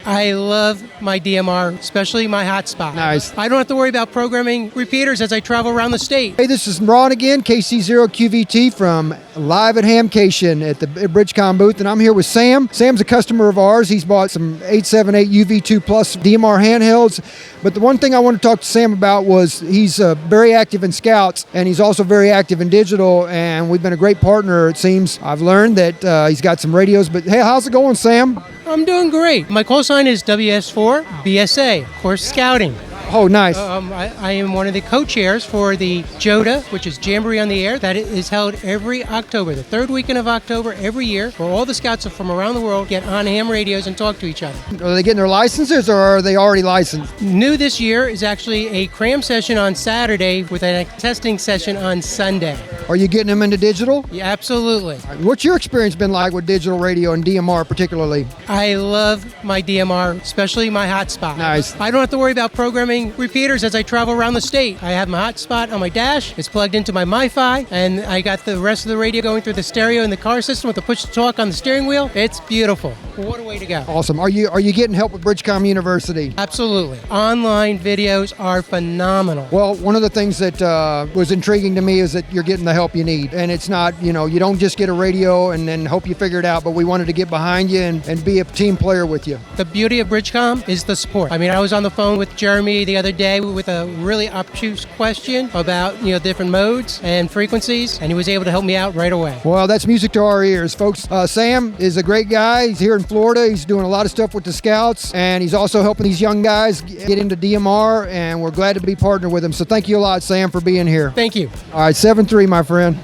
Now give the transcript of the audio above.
I love my DMR, especially my Hotspot. Nice. I don't have to worry about programming repeaters as I travel around the state. Hey, this is Ron again, KC0QVT from live at Hamcation at the BridgeCom booth, and I'm here with Sam. Sam's a customer of ours. He's bought some 878 UV2 Plus DMR handhelds, but the one thing I want to talk to Sam about was he's very active in Scouts, and he's also very active in digital, and we've been a great partner, it seems. I've learned that he's got some radios, but hey, how's it going, Sam? I'm doing great. My call sign is WS4 BSA, of course, Scouting. Oh, nice. I am one of the co-chairs for the JOTA, which is Jamboree on the Air. That is held every October, the third weekend of October every year, where all the scouts from around the world get on ham radios and talk to each other. Are they getting their licenses, or are they already licensed? New this year is actually a cram session on Saturday with a testing session on Sunday. Are you getting them into digital? Yeah, absolutely. What's your experience been like with digital radio and DMR particularly? I love my DMR, especially my Hotspot. Nice. I don't have to worry about programming repeaters as I travel around the state. I have my Hotspot on my dash. It's plugged into my MiFi, and I got the rest of the radio going through the stereo in the car system with the push-to-talk on the steering wheel. It's beautiful. What a way to go. Awesome. Are you getting help with BridgeCom University? Absolutely. Online videos are phenomenal. Well, one of the things that was intriguing to me is that you're getting the help you need. And it's not, you don't just get a radio and then hope you figure it out, but we wanted to get behind you and be a team player with you. The beauty of BridgeCom is the support. I mean, I was on the phone with Jeremy the other day with a really obtuse question about, different modes and frequencies, and he was able to help me out right away. Well, that's music to our ears, folks. Sam is a great guy. He's here in Florida. He's doing a lot of stuff with the Scouts, and he's also helping these young guys get into DMR, and we're glad to be partnered with him. So thank you a lot, Sam, for being here. Thank you. All right, 7-3, my friend.